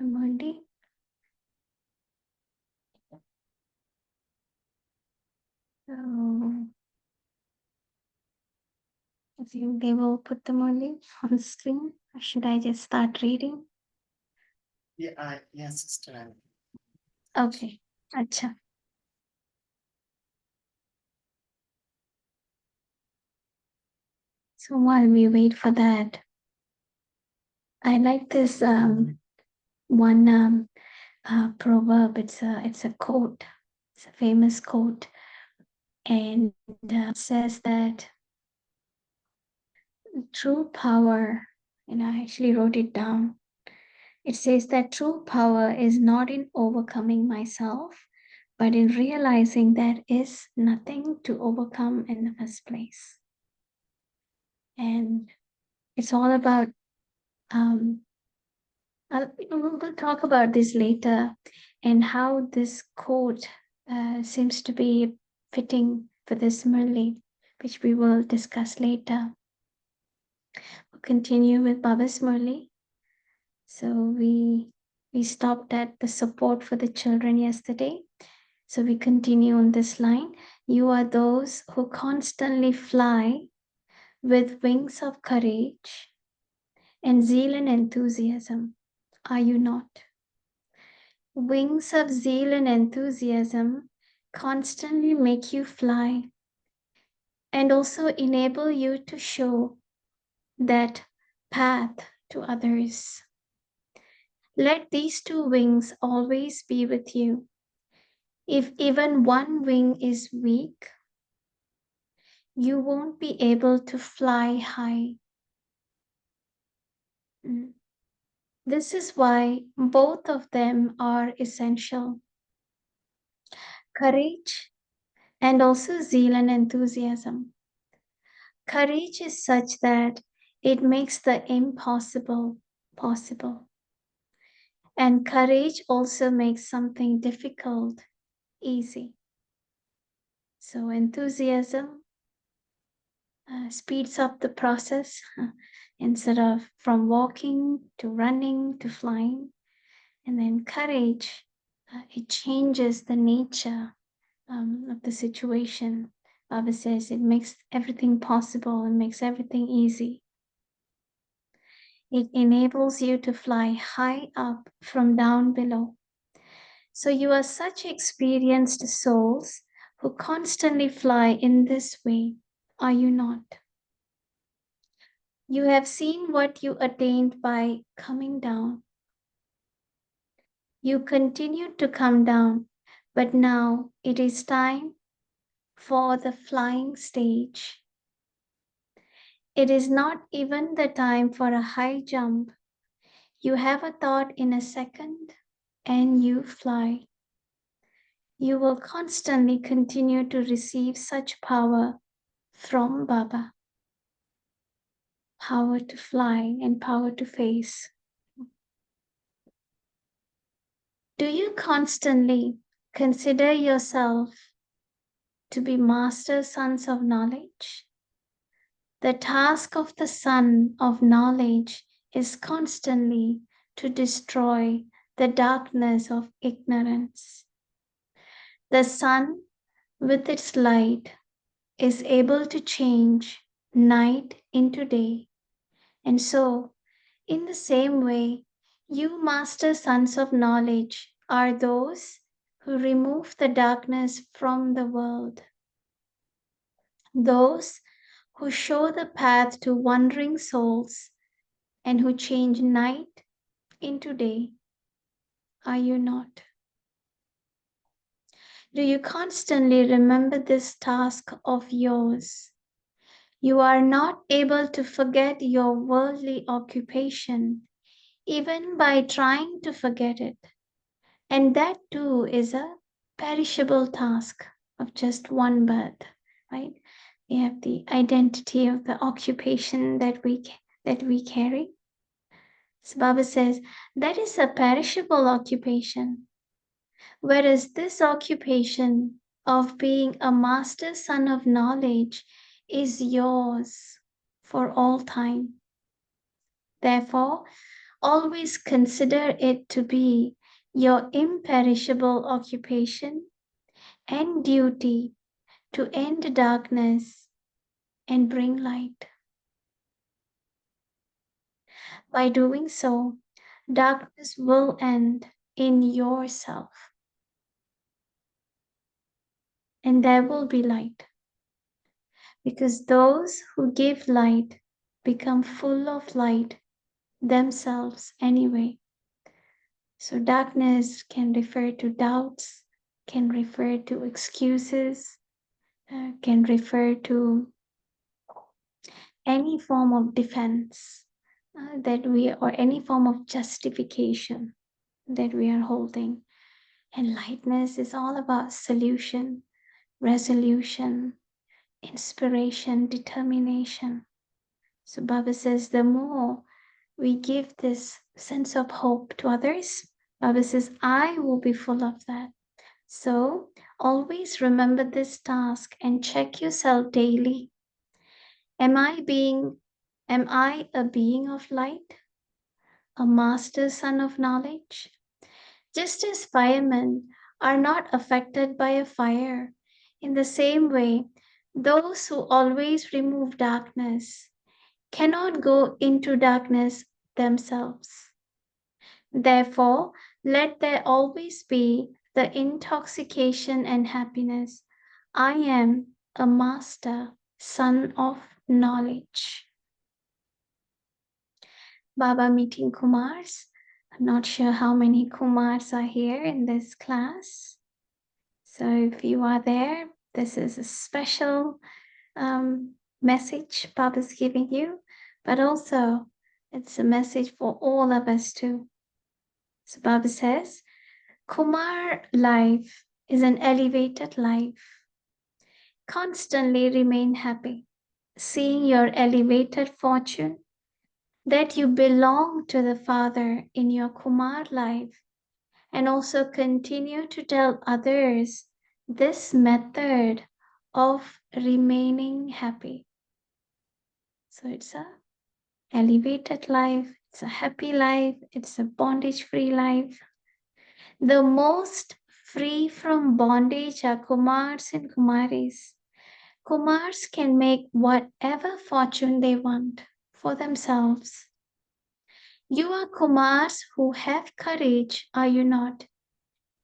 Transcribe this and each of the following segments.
Murli. So I think they will put the Murli on the screen. Or should I just start reading? Yes, sister. Okay. Acha. So while we wait for that, I like this one proverb. It's a quote. It's a famous quote, and it says that true power. And I actually wrote it down. It says that true power is not in overcoming myself, but in realizing there is nothing to overcome in the first place. And it's all about we'll talk about this later and how this quote seems to be fitting for this Murli, which we will discuss later. We'll continue with Baba's Murli. So we stopped at the support for the children yesterday. So we continue on this line. You are those who constantly fly with wings of courage and zeal and enthusiasm. Are you not? Wings of zeal and enthusiasm constantly make you fly and also enable you to show that path to others. Let these two wings always be with you. If even one wing is weak, you won't be able to fly high. This is why both of them are essential. Courage and also zeal and enthusiasm. Courage is such that it makes the impossible possible. And courage also makes something difficult easy. So enthusiasm speeds up the process instead of from walking to running to flying. And then courage, it changes the nature of the situation. Baba says it makes everything possible and makes everything easy. It enables you to fly high up from down below. So you are such experienced souls who constantly fly in this way, are you not? You have seen what you attained by coming down. You continue to come down, but now it is time for the flying stage. It is not even the time for a high jump. You have a thought in a second and you fly. You will constantly continue to receive such power from Baba. Power to fly and power to face. Do you constantly consider yourself to be master sons of knowledge? The task of the son of knowledge is constantly to destroy the darkness of ignorance. The sun with its light is able to change night into day. And so, in the same way, you master sons of knowledge are those who remove the darkness from the world. Those who show the path to wandering souls and who change night into day. Are you not? Do you constantly remember this task of yours? You are not able to forget your worldly occupation, even by trying to forget it. And that too is a perishable task of just one birth, right? We have the identity of the occupation that we carry. So Baba says that is a perishable occupation, whereas this occupation of being a master son of knowledge is yours for all time. Therefore, always consider it to be your imperishable occupation and duty to end darkness and bring light. By doing so, darkness will end in yourself, and there will be light. Because those who give light become full of light themselves anyway. So darkness can refer to doubts, can refer to excuses, can refer to any form of defense or any form of justification that we are holding. And lightness is all about solution, resolution, inspiration, determination. So Baba says the more we give this sense of hope to others, Baba says, I will be full of that. So always remember this task and check yourself daily. Am I a being of light? A master son of knowledge? Just as firemen are not affected by a fire, in the same way, those who always remove darkness cannot go into darkness themselves. Therefore, let there always be the intoxication and happiness. I am a master, son of knowledge. Baba meeting Kumars. I'm not sure how many Kumars are here in this class. So if you are there, this is a special message Baba's giving you, but also it's a message for all of us too. So Baba says, Kumar life is an elevated life. Constantly remain happy, seeing your elevated fortune, that you belong to the Father in your Kumar life, and also continue to tell others this method of remaining happy. So it's a elevated life, it's a happy life, it's a bondage-free life. The most free from bondage are Kumars and Kumaris. Kumars can make whatever fortune they want for themselves. You are Kumars who have courage, are you not?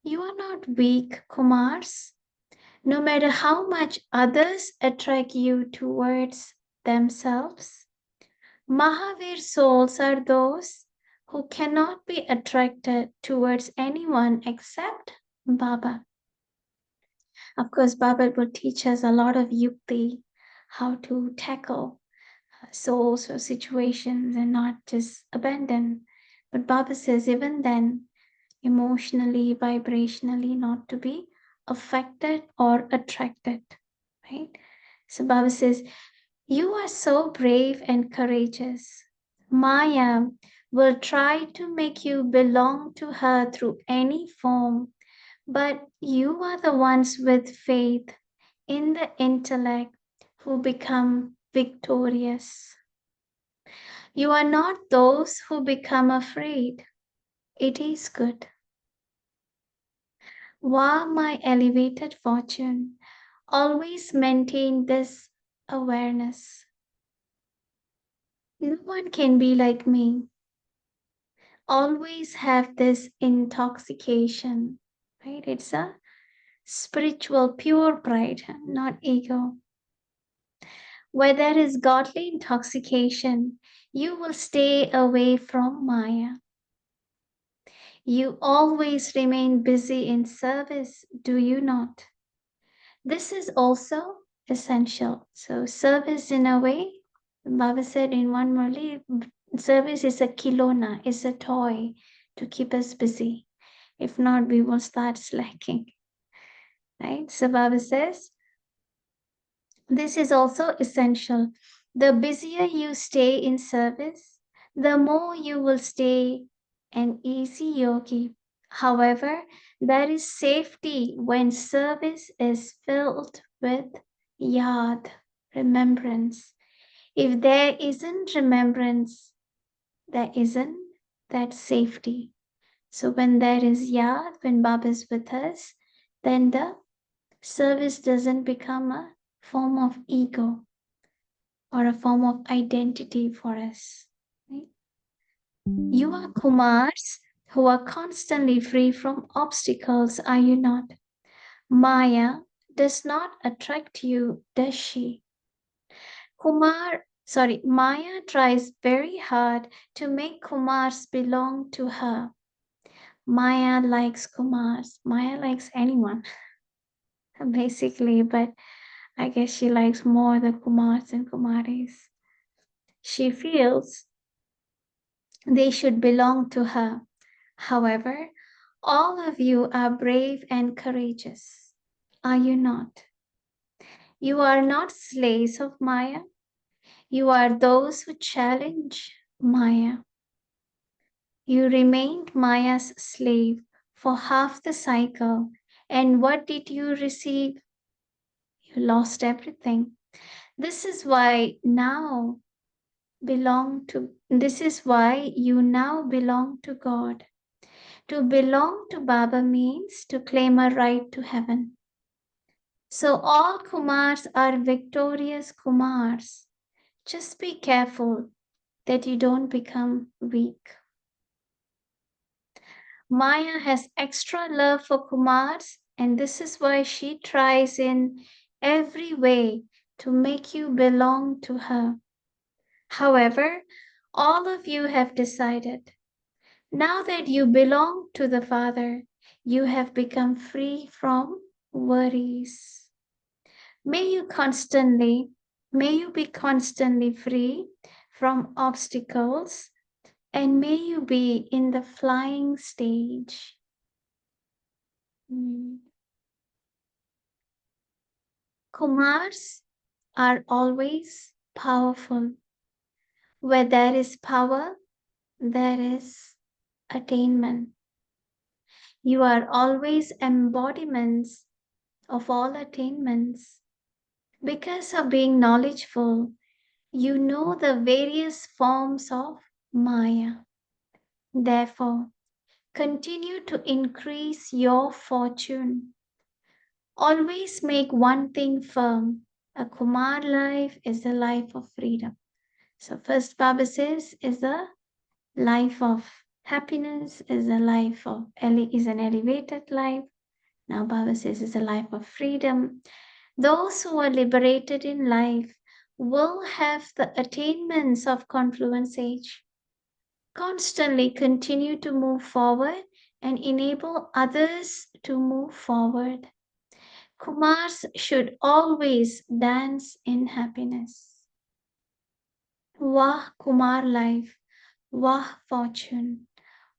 You are not weak, Kumars. No matter how much others attract you towards themselves, Mahavir souls are those who cannot be attracted towards anyone except Baba. Of course, Baba will teach us a lot of yukti, how to tackle souls or situations and not just abandon. But Baba says even then, emotionally, vibrationally, not to be affected or attracted, right? So Baba says, you are so brave and courageous. Maya will try to make you belong to her through any form, but you are the ones with faith in the intellect who become victorious. You are not those who become afraid. It is good. Wow, my elevated fortune, always maintain this awareness. No one can be like me. Always have this intoxication, right? It's a spiritual, pure pride, not ego. Where there is godly intoxication, you will stay away from Maya. You always remain busy in service, do you not? This is also essential. So service in a way, Baba said in one Murli, service is a kilona, is a toy to keep us busy. If not, we will start slacking. Right? So Baba says, this is also essential. The busier you stay in service, the more you will stay an easy yogi. However, there is safety when service is filled with yad, remembrance. If there isn't remembrance, there isn't that safety. So when there is Yad, when Baba is with us, then the service doesn't become a form of ego or a form of identity for us. Right? You are Kumars who are constantly free from obstacles, are you not? Maya does not attract you, does she? Maya tries very hard to make Kumars belong to her. Maya likes Kumars. Maya likes anyone, basically, but I guess she likes more the Kumars and Kumaris. She feels they should belong to her. However, all of you are brave and courageous. Are you not? You are not slaves of Maya. You are those who challenge Maya. You remained Maya's slave for half the cycle. And what did you receive? You lost everything. This is why you now belong to God. To belong to Baba means to claim a right to heaven. So all Kumars are victorious Kumars. Just be careful that you don't become weak. Maya has extra love for Kumars, and this is why she tries in every way to make you belong to her. However, all of you have decided, now that you belong to the Father, you have become free from worries. May you be constantly free from obstacles, and may you be in the flying stage. Kumars are always powerful. Where there is power, there is attainment. You are always embodiments of all attainments. Because of being knowledgeful, you know the various forms of Maya. Therefore, continue to increase your fortune. Always make one thing firm. A Kumar life is a life of freedom. So first Baba says is a life of happiness, is a life of is an elevated life. Now Baba says is a life of freedom. Those who are liberated in life will have the attainments of confluence age. Constantly continue to move forward and enable others to move forward. Kumars should always dance in happiness. Wah Kumar life, Wah fortune,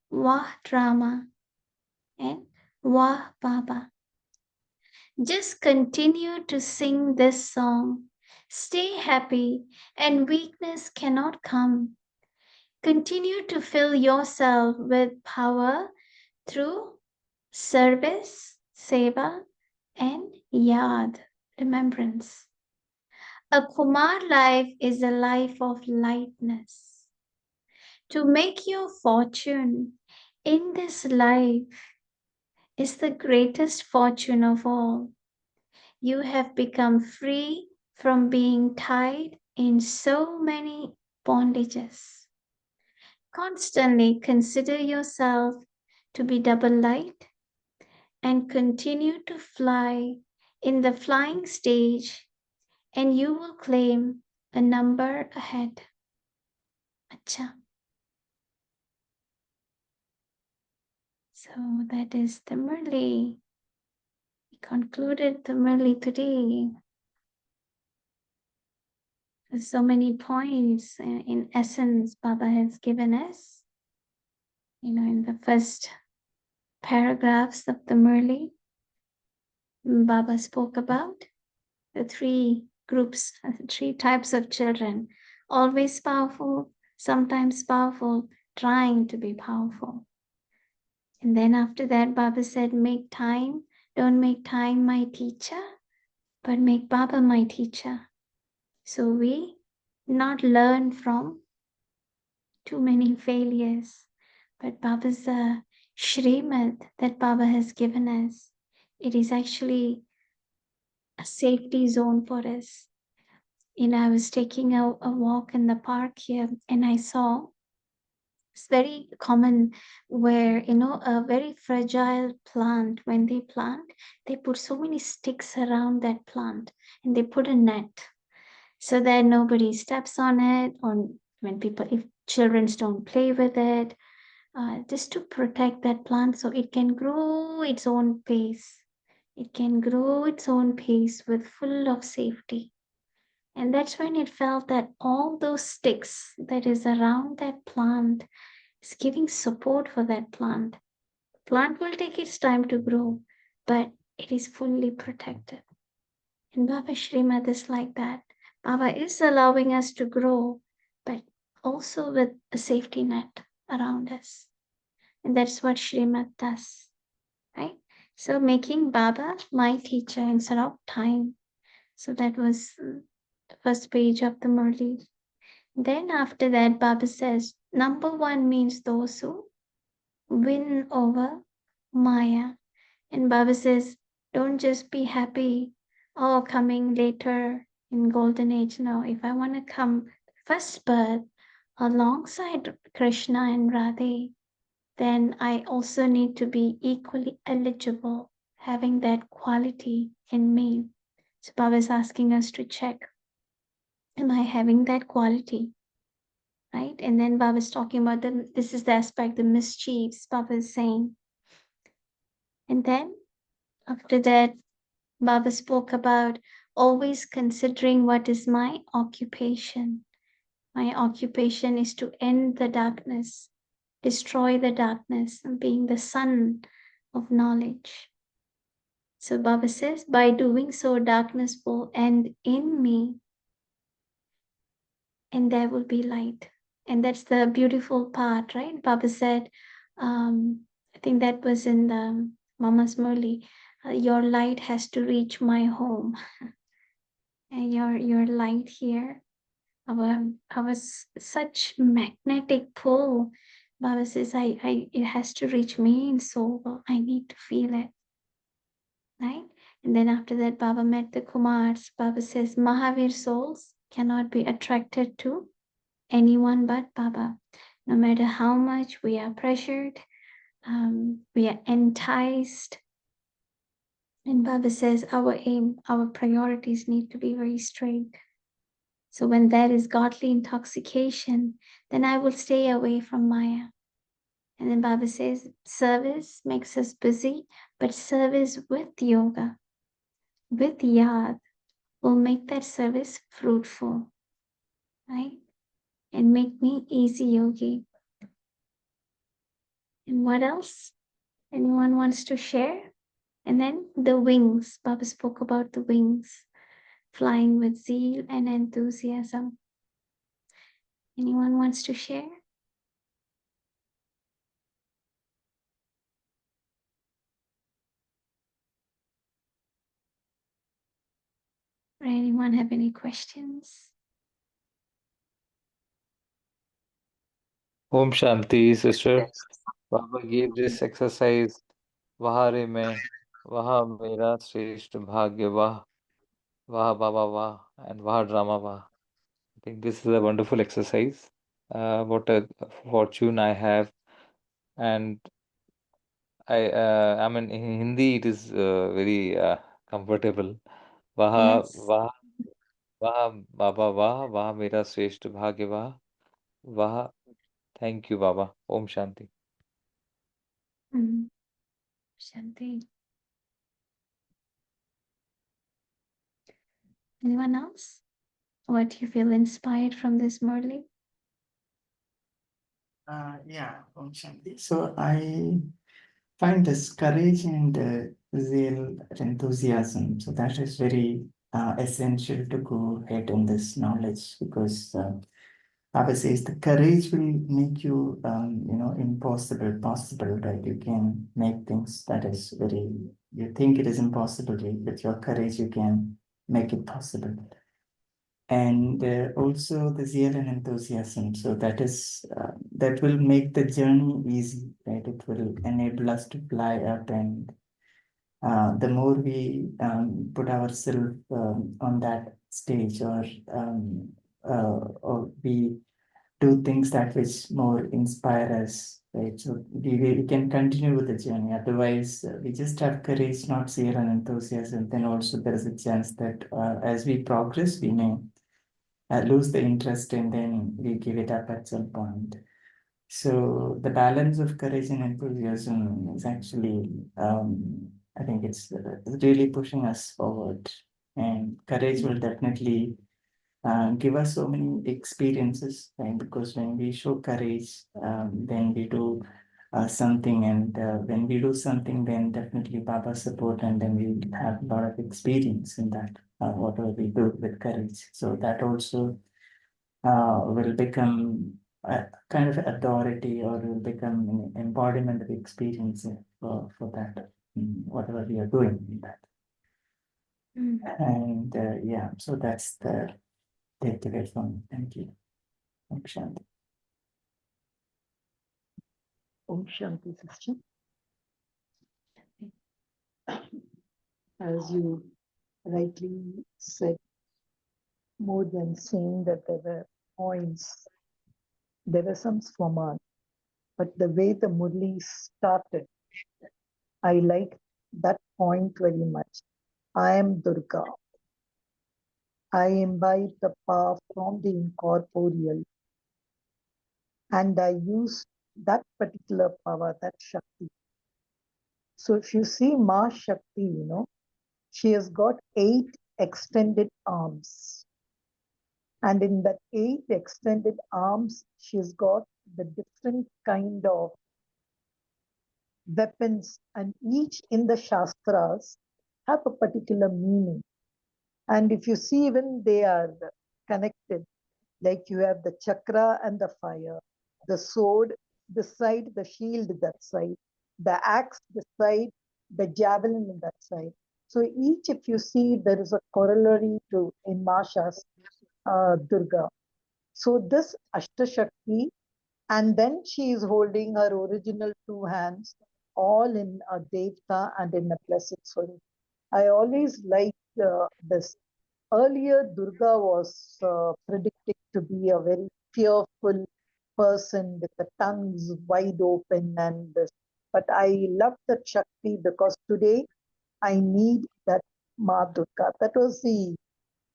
Wah drama, and Wah Baba. Just continue to sing this song. Stay happy, and weakness cannot come. Continue to fill yourself with power through service, seva, and yad, remembrance. A Kumar life is a life of lightness. To make your fortune in this life is the greatest fortune of all. You have become free from being tied in so many bondages. Constantly consider yourself to be double light and continue to fly in the flying stage, and you will claim a number ahead. Acha. So that is the Murli. We concluded the Murli today. There's so many points in essence Baba has given us. In the first paragraphs of the Murli, Baba spoke about the three groups, three types of children, always powerful, sometimes powerful, trying to be powerful. And then after that, Baba said, make time, don't make time my teacher, but make Baba my teacher. So we not learn from too many failures, But Baba's Shrimad that Baba has given us, it is actually a safety zone for us. I was taking a walk in the park here and I saw it's very common where, a very fragile plant, when they plant, they put so many sticks around that plant and they put a net so that nobody steps on it, or if children don't play with it, just to protect that plant so it can grow its own pace. It can grow its own pace with full of safety. And that's when it felt that all those sticks that is around that plant is giving support for that plant. Plant will take its time to grow, but it is fully protected. And Baba Shrimad is like that. Baba is allowing us to grow, but also with a safety net around us. And that's what Shrimad does, right? So making Baba my teacher instead of time. So that was the first page of the Murli. Then after that, Baba says, number one means those who win over Maya. And Baba says, don't just be happy, oh, coming later in golden age. No, if I want to come first birth alongside Krishna and Radhe, then I also need to be equally eligible, having that quality in me. So Baba is asking us to check, am I having that quality? Right? And then Baba is talking about this is the aspect, the mischiefs, Baba is saying. And then after that, Baba spoke about always considering what is my occupation. My occupation is to end the darkness, destroy the darkness, and being the sun of knowledge. So Baba says, by doing so, darkness will end in me and there will be light. And that's the beautiful part, right? Baba said, I think that was in the Mama's Murli, your light has to reach my home. And your light here, our such magnetic pull. Baba says, it has to reach me in soul. I need to feel it, right? And then after that, Baba met the Kumars. Baba says, Mahavir souls cannot be attracted to anyone but Baba. No matter how much we are pressured, we are enticed. And Baba says, our aim, our priorities need to be very straight. So when there is godly intoxication, then I will stay away from Maya. And then Baba says, service makes us busy, but service with yoga, with yad, will make that service fruitful, right? And make me easy yogi. And what else? Anyone wants to share? And then the wings. Baba spoke about the wings, flying with zeal and enthusiasm. Anyone wants to share? Or anyone have any questions? Om Shanti, sister. Baba gave this exercise, Vahare mein, Vaha mera shreshth bhagya Vah, Vaha Baba Vah, and Vaha Drama Vah. I think this is a wonderful exercise. What a fortune I have. And I mean, in Hindi, it is very comfortable. Vaha, Yes. Vaha, Vaha Baba Vah, Vaha mera shreshth bhagya Vah, Vaha. Thank you, Baba. Om Shanti. Shanti. Anyone else? What do you feel inspired from this, Murli? Yeah, Om Shanti. So I find this courage and zeal, enthusiasm. So that is very essential to go ahead in this knowledge because Baba says the courage will make you, impossible possible, right? You can make things that is very, you think it is impossible, with your courage, you can make it possible. and also the zeal and enthusiasm. So that will make the journey easy, right? It will enable us to fly up, and the more we put ourselves on that stage, or we do things that which more inspire us, right? So we can continue with the journey. Otherwise, we just have courage, not zeal and enthusiasm. Then also there is a chance that as we progress, we may lose the interest, and then we give it up at some point. So the balance of courage and enthusiasm is actually, I think it's really pushing us forward. And courage will definitely give us so many experiences, right? Because when we show courage, then we do something, and when we do something, then definitely Baba support, and then we have a lot of experience in that, whatever we do with courage. So that also will become a kind of authority, or will become an embodiment of experience for that, whatever we are doing in that. And yeah, so that's the takeaway from me. Thank you. Om Shanti. Om Shanti, sister. As you rightly said, more than saying that there were points, there were some swaman, but the way the Murli started, I like that point very much. I am Durga. I imbibe the power from the incorporeal, and I use that particular power, that Shakti. So if you see Ma Shakti, she has got 8 extended arms. And in that 8 extended arms, she's got the different kind of weapons, and each in the Shastras have a particular meaning. And if you see, even they are connected, like you have the chakra and the fire, the sword this side, the shield that side, the axe this side, the javelin in that side. So each, if you see, there is a corollary to in Masha's Durga. So this Ashtashakti, and then she is holding her original 2 hands, all in a Devta and in a blessed soul. I always liked this. Earlier, Durga was predicted to be a very fearful person with the tongues wide open and this. But I love that Shakti, because today I need that Ma Durga. That was the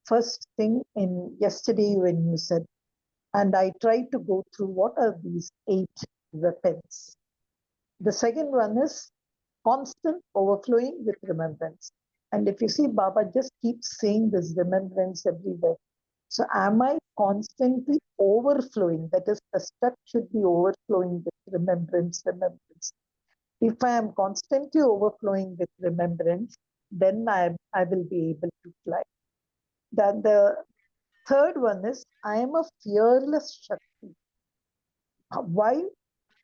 first thing in yesterday when you said. And I tried to go through what are these 8 weapons. The second one is constant overflowing with remembrance. And if you see, Baba just keeps saying this remembrance everywhere. So am I constantly overflowing? That is, the step should be overflowing with remembrance, remembrance. If I am constantly overflowing with remembrance, then I will be able to fly. Then the third one is, I am a fearless Shakti. Why?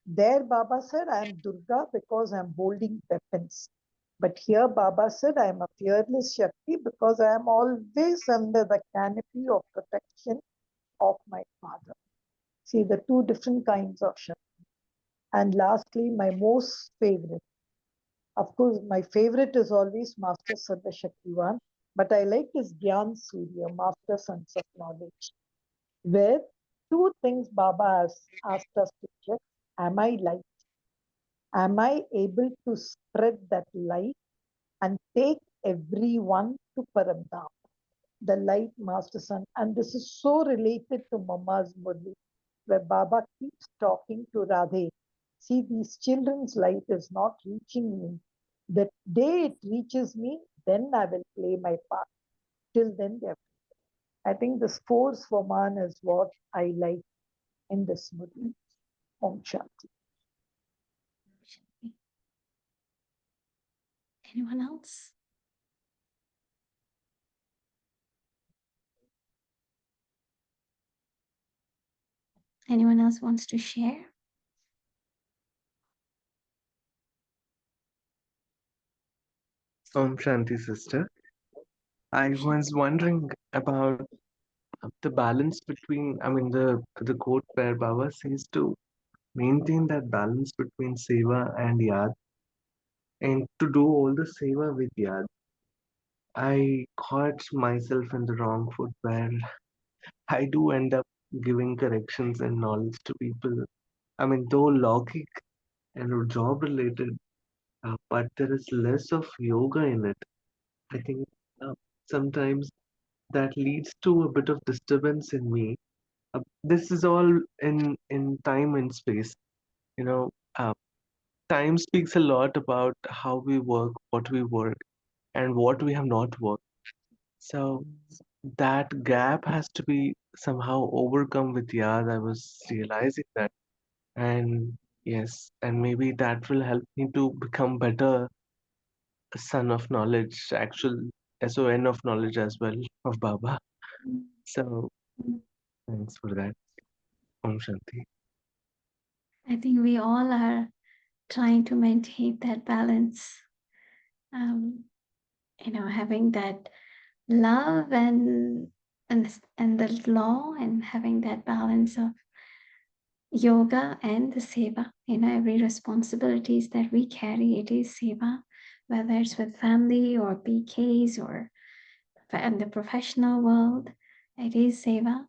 There Baba said, I am Durga because I am holding weapons. But here Baba said, I am a fearless Shakti because I am always under the canopy of protection of my father. See, the 2 different kinds of Shakti. And lastly, my most favorite. Of course, my favorite is always Master Sarva Shaktivan, but I like his Gyan Surya, Master Sons of Knowledge, where 2 things Baba has asked us to check. Am I light? Am I able to spread that light and take everyone to Paramdham, the light Master Son? And this is so related to Mama's Murli, where Baba keeps talking to Radhe. See, these children's light is not reaching me. The day it reaches me, then I will play my part. Till then, they are. I think this force for man is what I like in this Murli. Om Shanti. Anyone else? Anyone else wants to share? Om Shanti, sister. I was wondering about the balance between, I mean, the quote where Baba says to maintain that balance between seva and yad, and to do all the seva with yad. I caught myself in the wrong foot where I do end up giving corrections and knowledge to people. I mean, though logic and job related, but there is less of yoga in it. I think sometimes that leads to a bit of disturbance in me. This is all in time and space. You know, uh, time speaks a lot about how we work, what we work, and what we have not worked. So that gap has to be somehow overcome with yad. I was realizing that, and yes, and maybe that will help me to become better son of knowledge, actual son of knowledge as well of Baba. So thanks for that. Om Shanti. I think we all are trying to maintain that balance. Having that love and the law, and having that balance of yoga and the seva. Every responsibilities that we carry, it is seva, whether it's with family or PKs or in the professional world, it is seva.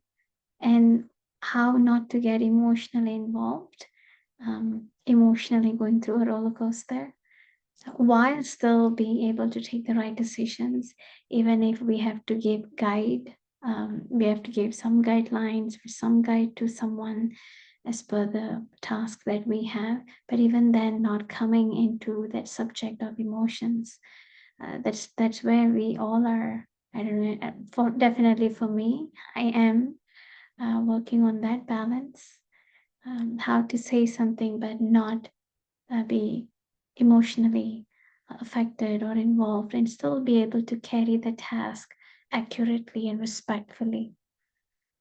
And how not to get emotionally involved, emotionally going through a roller coaster, while still being able to take the right decisions, even if we have to give guide, we have to give some guidelines or some guide to someone as per the task that we have. But even then, not coming into that subject of emotions. That's where we all are. I don't know. Definitely for me, I am working on that balance. How to say something but not be emotionally affected or involved, and still be able to carry the task accurately and respectfully.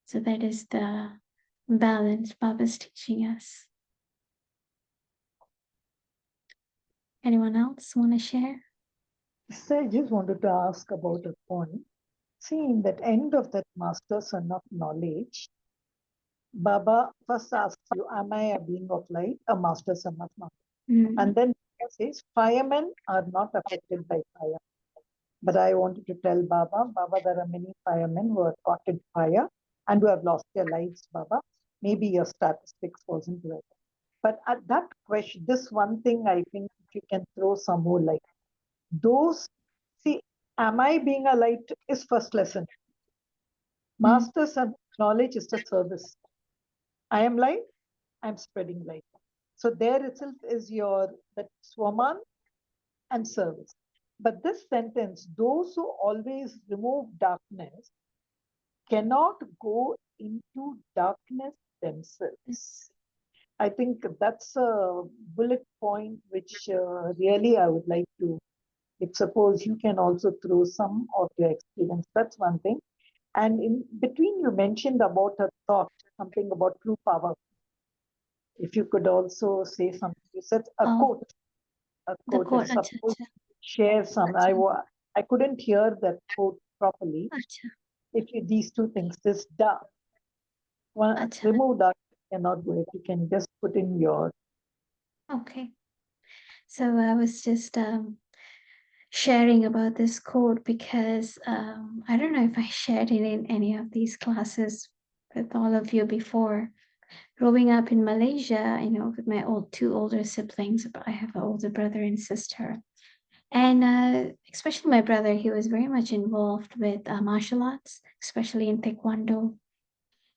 So that is the balance Baba's teaching us. Anyone else want to share? So I just wanted to ask about a point. See, in that end of that master son of knowledge, Baba first asks you, am I a being of light, a master son of knowledge? And then he says, firemen are not affected by fire. But I wanted to tell Baba, there are many firemen who are caught in fire and who have lost their lives, Baba. Maybe your statistics wasn't right. But at that question, this one thing I think if you can throw some more light. Those, see, am I being a light is first lesson. Masters and knowledge is the service. I am light, I'm spreading light. So there itself is your that swaman and service. But this sentence, those who always remove darkness cannot go into darkness themselves. I think that's a bullet point which really I would like to, if suppose you can also throw some of your experience, that's one thing. And in between you mentioned about a thought, something about true power. If you could also say something, you said a quote. A quote, suppose share some. I couldn't hear that quote properly. If you these two things, this dark, one remove that cannot go. If you can just put in your. Okay. So I was just sharing about this quote because I don't know if I shared it in any of these classes with all of you before. Growing up in Malaysia, with my two older siblings, I have an older brother and sister. And especially my brother, he was very much involved with martial arts, especially in Taekwondo.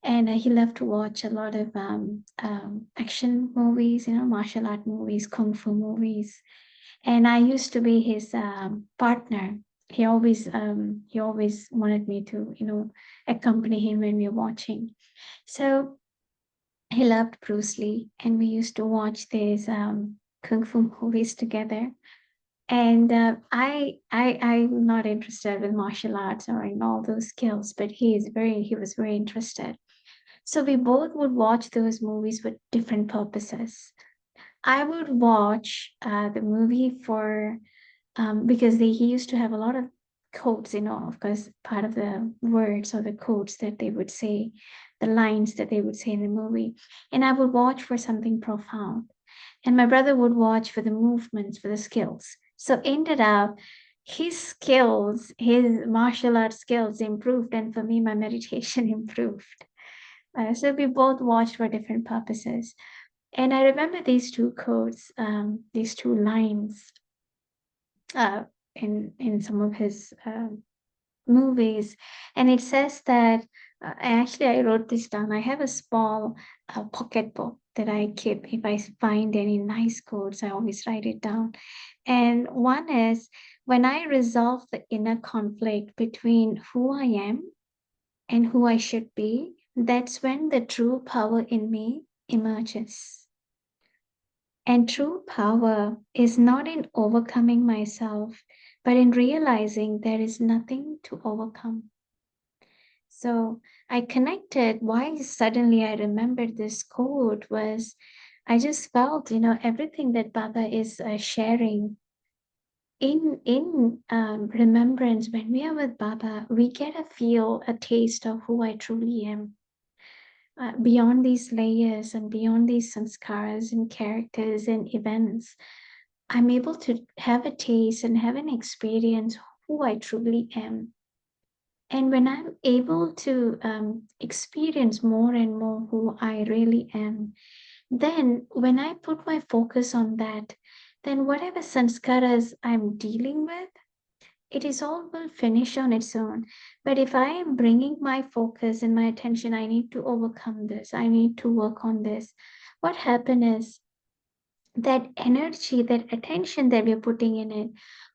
And he loved to watch a lot of action movies, martial art movies, kung fu movies. And I used to be his partner. He always wanted me to, accompany him when we were watching. So he loved Bruce Lee, and we used to watch these kung fu movies together. And I'm not interested with martial arts or in all those skills, but he was very interested. So we both would watch those movies with different purposes. I would watch the movie for because he used to have a lot of quotes, of course, part of the words or the quotes that they would say, the lines that they would say in the movie. And I would watch for something profound. And my brother would watch for the movements, for the skills. So ended up, his skills, his martial arts skills improved, and for me, my meditation improved. So we both watched for different purposes. And I remember these two quotes, these two lines in some of his movies. And it says that, actually I wrote this down. I have a small pocket book that I keep. If I find any nice quotes, I always write it down. And one is, when I resolve the inner conflict between who I am and who I should be, that's when the true power in me emerges. And true power is not in overcoming myself, but in realizing there is nothing to overcome. So I connected why suddenly I remembered this quote was, I just felt, everything that Baba is sharing in remembrance. When we are with Baba, we get a taste of who I truly am. Beyond these layers and beyond these sanskaras and characters and events, I'm able to have a taste and have an experience who I truly am. And when I'm able to experience more and more who I really am, then when I put my focus on that, then whatever sanskaras I'm dealing with, it is all will finish on its own. But if I am bringing my focus and my attention, I need to overcome this, I need to work on this, what happens is that energy, that attention that we're putting in it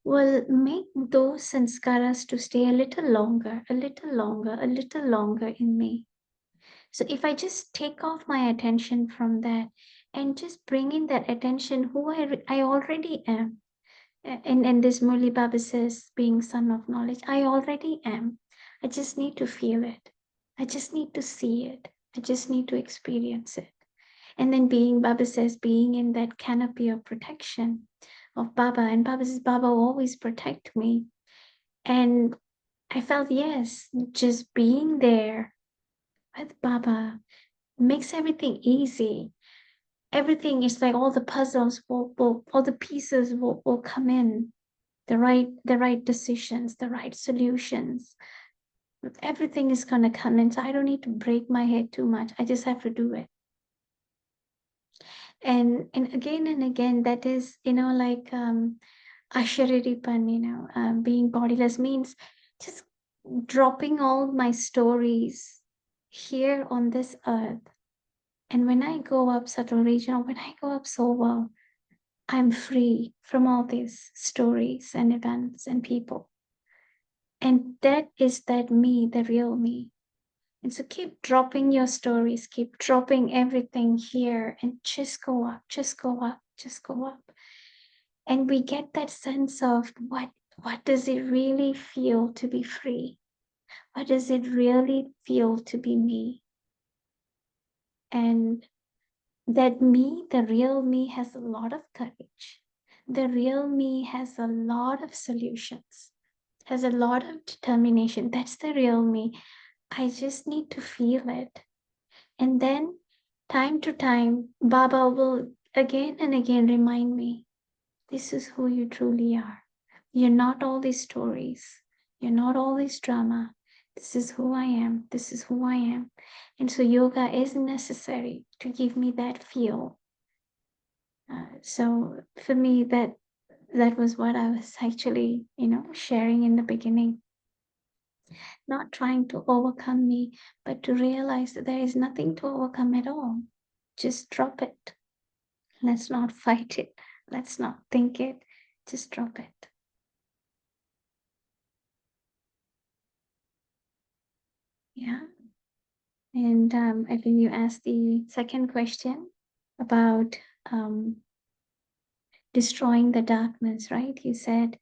will make those sanskaras to stay a little longer, a little longer, a little longer in me. So if I just take off my attention from that and just bring in that attention who I already am, and this Murli Baba says, being son of knowledge, I already am. I just need to feel it. I just need to see it. I just need to experience it. And then Baba says, being in that canopy of protection of Baba. And Baba says, Baba always protect me. And I felt, yes, just being there with Baba makes everything easy. Everything is like all the puzzles all the pieces will come in. The right decisions, the right solutions. Everything is gonna come in. So I don't need to break my head too much. I just have to do it. And again, that is, like Ashariripan, being bodiless means just dropping all my stories here on this earth. And when I go up subtle region, or when I go up soul, I'm free from all these stories and events and people. And that is that me, the real me. And so keep dropping your stories, keep dropping everything here, and just go up, just go up, just go up. And we get that sense of what does it really feel to be free? What does it really feel to be me? And that me, the real me, has a lot of courage. The real me has a lot of solutions, has a lot of determination. That's the real me. I just need to feel it. And then time to time, Baba will again and again remind me, this is who you truly are. You're not all these stories. You're not all this drama. This is who I am. This is who I am. And so yoga is necessary to give me that feel. So for me, that was what I was actually, sharing in the beginning. Not trying to overcome me, but to realize that there is nothing to overcome at all. Just drop it. Let's not fight it. Let's not think it. Just drop it. Yeah. And I think you asked the second question about destroying the darkness, right? You said,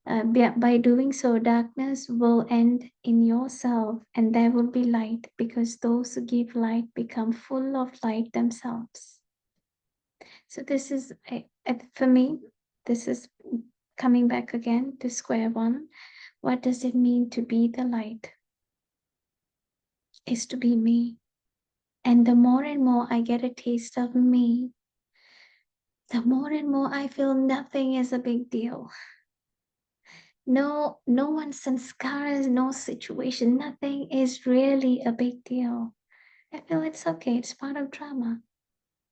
by doing so, darkness will end in yourself and there will be light, because those who give light become full of light themselves. So this is, for me, this is coming back again to square one. What does it mean to be the light? Is to be me. And the more and more I get a taste of me, the more and more I feel nothing is a big deal. No one's sanskaras, no situation, nothing is really a big deal. I feel it's okay, it's part of drama.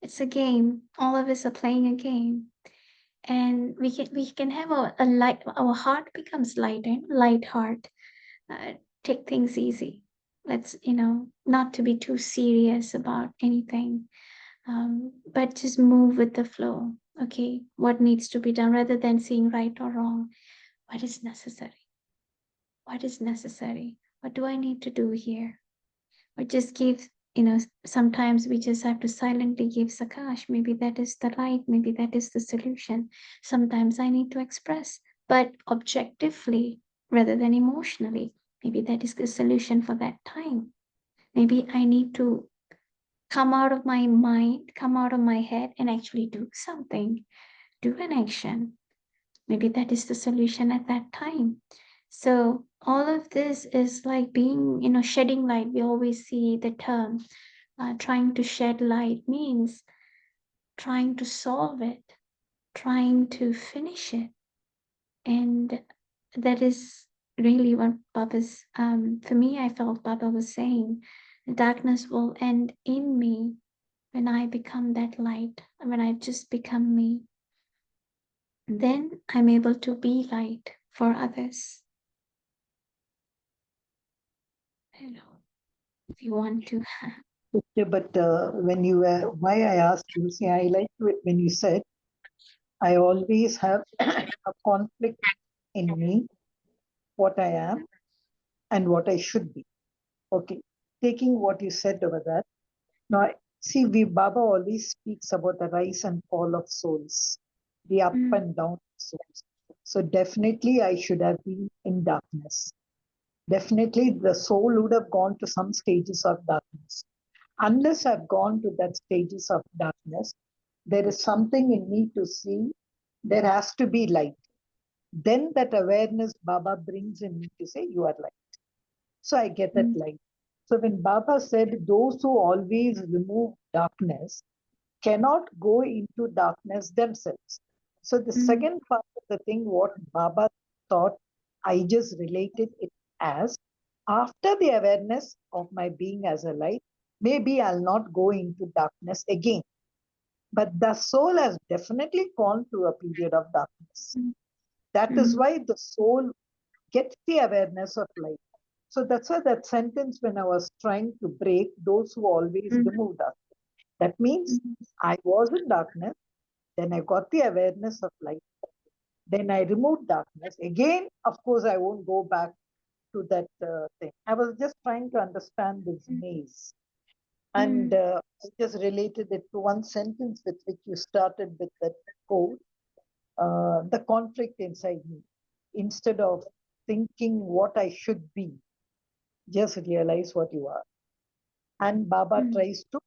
It's a game. All of us are playing a game. And we can have a light, our heart becomes lighter, light heart. Take things easy. Let's, not to be too serious about anything. But just move with the flow. Okay, what needs to be done rather than seeing right or wrong. What is necessary? What is necessary? What do I need to do here? Or just give, sometimes we just have to silently give Sakash. Maybe that is the light, maybe that is the solution. Sometimes I need to express, but objectively rather than emotionally. Maybe that is the solution for that time. Maybe I need to come out of my mind, come out of my head, and actually do something, do an action. Maybe that is the solution at that time. So all of this is like being, shedding light. We always see the term trying to shed light means trying to solve it, trying to finish it. And that is really what Baba's, for me, I felt Baba was saying, the darkness will end in me when I become that light, when I just become me. Then I'm able to be light for others. I don't know if you want to. Yeah, but when you were, why I asked you, see, I like it when you said, I always have a conflict in me, what I am and what I should be. Okay, taking what you said over that. Now, see, Baba always speaks about the rise and fall of souls, the up and down of souls. So definitely I should have been in darkness. Definitely the soul would have gone to some stages of darkness. Unless I've gone to that stages of darkness, there is something in me to see. There has to be light. Then that awareness Baba brings in me to say, you are light. So I get that light. So when Baba said, those who always remove darkness cannot go into darkness themselves. So the second part of the thing, what Baba thought, I just related it as, after the awareness of my being as a light, maybe I'll not go into darkness again. But the soul has definitely gone through a period of darkness. That is why the soul gets the awareness of light. So that's why that sentence, when I was trying to break, those who always remove darkness. That means I was in darkness, then I got the awareness of light. Then I removed darkness. Again, of course, I won't go back to that thing. I was just trying to understand this maze. And I just related it to one sentence with which you started with that quote, the conflict inside me. Instead of thinking what I should be, just realize what you are. And Baba tries to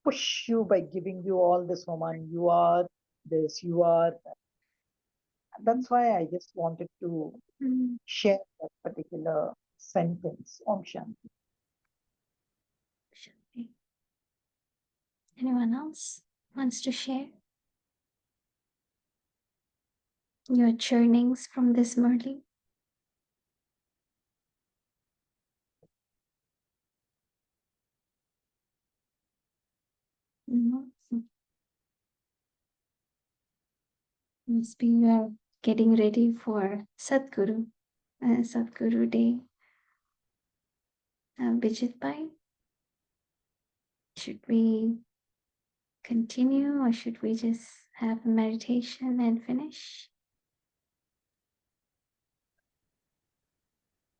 push you by giving you all this, woman, you are this, you are that. That's why I just wanted to share that particular sentence. Om Shanti. Anyone else wants to share your churnings from this Murli? No? Must be you are getting ready for Sadguru, Sadguru Day. Bijit Bhai, should we continue or should we just have a meditation and finish?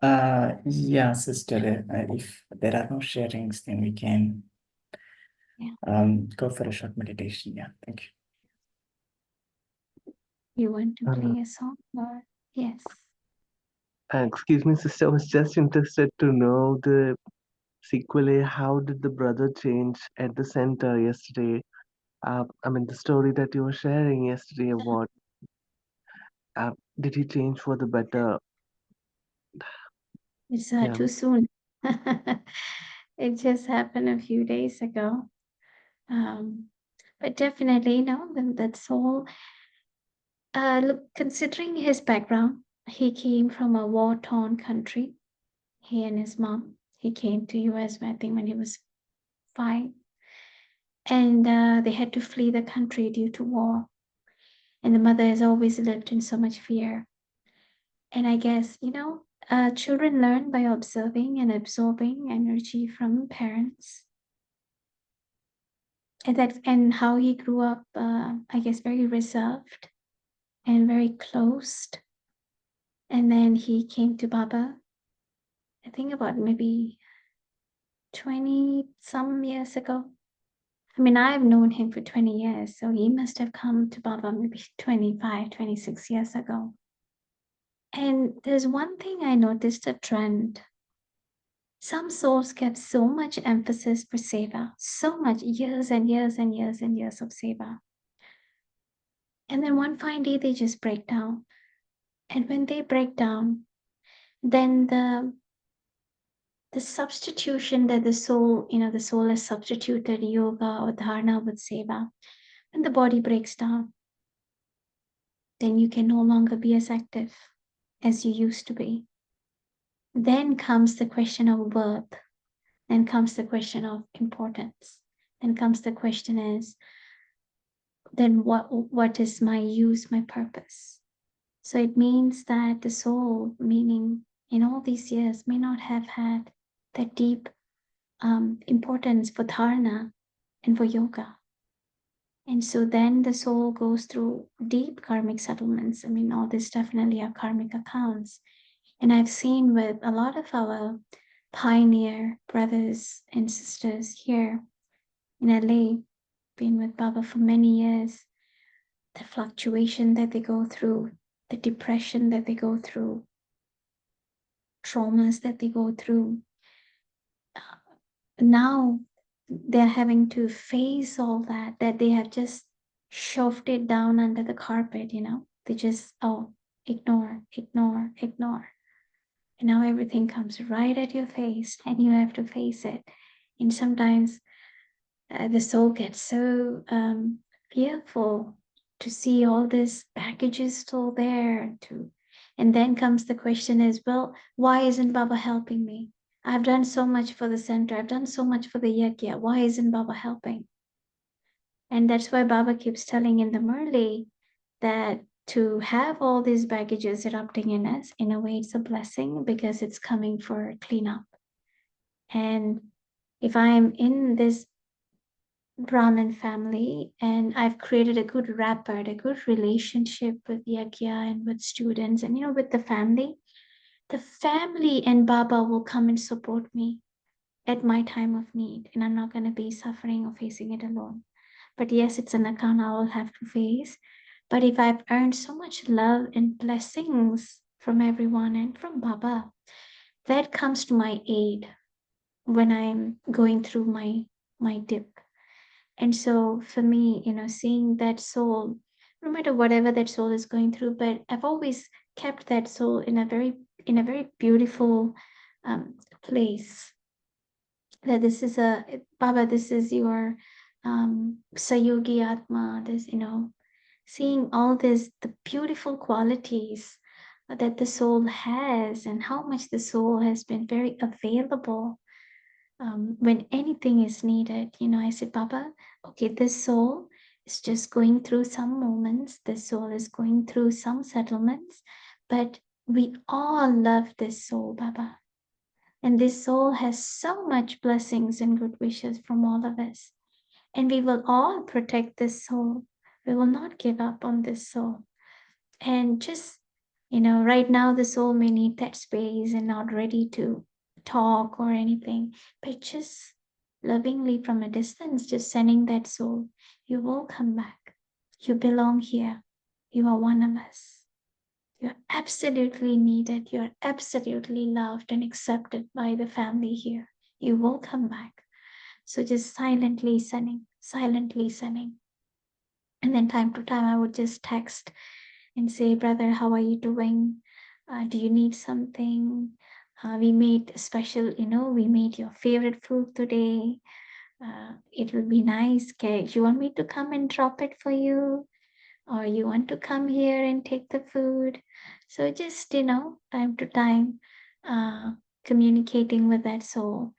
Yeah, sister, if there are no sharings, then we can go for a short meditation. Yeah, thank you. You want to play a song or yes? Excuse me, sister. I was just interested to know the sequel. How did the brother change at the center yesterday? I mean, the story that you were sharing yesterday. What did he change for the better? It's Yeah. too soon. It just happened a few days ago. But definitely, that soul. Look, considering his background, he came from a war-torn country. He and his mom. He came to US, I think, when he was 5, and they had to flee the country due to war. And the mother has always lived in so much fear. And I guess, children learn by observing and absorbing energy from parents. And how he grew up, I guess, very reserved and very closed. And then he came to Baba, I think about maybe 20 some years ago. I mean, I've known him for 20 years, so he must have come to Baba maybe 25, 26 years ago. And there's one thing I noticed, a trend. Some souls get so much emphasis for seva, so much years and years and years and years of seva. And then one fine day they just break down. And when they break down, then the substitution that the soul has substituted yoga or dharana with seva. When the body breaks down, then you can no longer be as active as you used to be. Then comes the question of worth. Then comes the question of importance. Then comes the question is, then what is my use, my purpose? So it means that the soul, meaning in all these years, may not have had that deep importance for dharana and for yoga. And so then the soul goes through deep karmic settlements. I mean, all this definitely are karmic accounts. And I've seen with a lot of our pioneer brothers and sisters here in LA, been with Baba for many years, the fluctuation that they go through, the depression that they go through, traumas that they go through. Now they're having to face all that they have just shoved it down under the carpet, They just, ignore, ignore, ignore. And now everything comes right at your face and you have to face it. And sometimes the soul gets so fearful to see all this baggage is still there. And then comes the question is, well, why isn't Baba helping me? I've done so much for the center. I've done so much for the yajna. Why isn't Baba helping? And that's why Baba keeps telling in the Murli that to have all these baggages erupting in us, in a way, it's a blessing because it's coming for cleanup. And if I'm in this Brahmin family and I've created a good rapport, a good relationship with yajna and with students and, with the family and Baba will come and support me at my time of need, and I'm not going to be suffering or facing it alone. But yes, it's an account I will have to face. But if I've earned so much love and blessings from everyone and from Baba, that comes to my aid when I'm going through my dip. And so for me, seeing that soul, no matter whatever that soul is going through, but I've always kept that soul in a very beautiful place. That this is Baba, this is your Sayogi Atma, this, seeing all this, the beautiful qualities that the soul has and how much the soul has been very available when anything is needed. I said, Baba, okay, this soul is just going through some moments, this soul is going through some settlements, but we all love this soul, Baba. And this soul has so much blessings and good wishes from all of us. And we will all protect this soul. We will not give up on this soul. And just, right now the soul may need that space and not ready to talk or anything, but just lovingly from a distance, just sending that soul, you will come back. You belong here. You are one of us. You're absolutely needed. You're absolutely loved and accepted by the family here. You will come back. So just silently sending. And then time to time, I would just text and say, brother, how are you doing? Do you need something? We made special, we made your favorite food today. It will be nice. Okay, you want me to come and drop it for you? Or you want to come here and take the food? So just, time to time, communicating with that soul.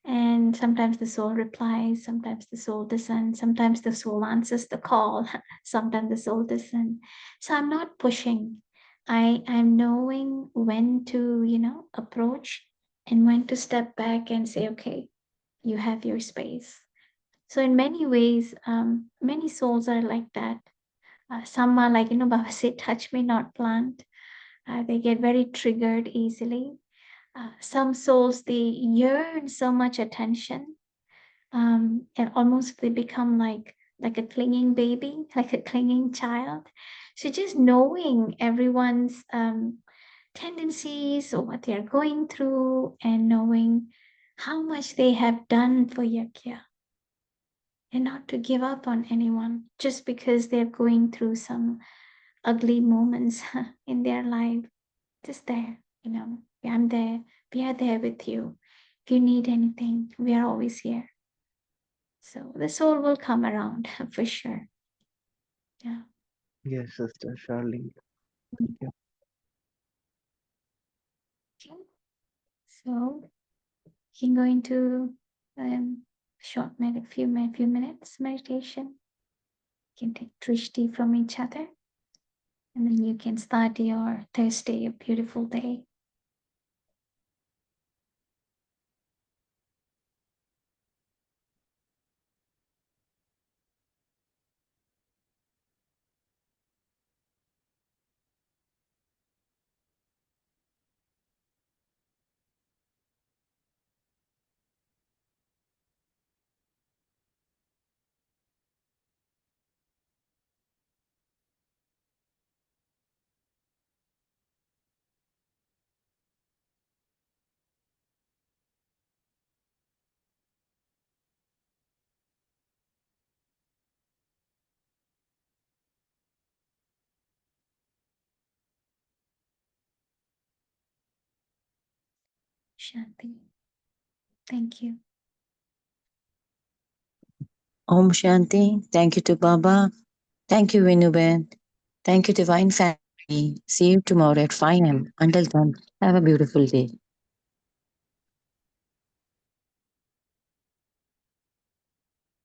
And sometimes the soul replies, sometimes the soul doesn't, sometimes the soul answers the call, sometimes the soul doesn't. So I'm not pushing. I'm knowing when to, approach and when to step back and say, okay, you have your space. So in many ways, many souls are like that. Some are like, Baba said, touch me, not plant. They get very triggered easily. Some souls, they yearn so much attention, and almost they become like a clinging baby, like a clinging child. So just knowing everyone's tendencies or what they are going through, and knowing how much they have done for Yakya, and not to give up on anyone just because they're going through some ugly moments in their life. Just there, I'm there. We are there with you. If you need anything, we are always here. So the soul will come around for sure. Yeah. Yes, sister, surely. Thank you. Okay. So you can go into short few minutes meditation. You can take drishti from each other, and then you can start your Thursday, a beautiful day. Shanti. Thank you. Om Shanti. Thank you to Baba. Thank you, Vinuben. Thank you, Divine Family. See you tomorrow at 5 a.m. Until then, have a beautiful day.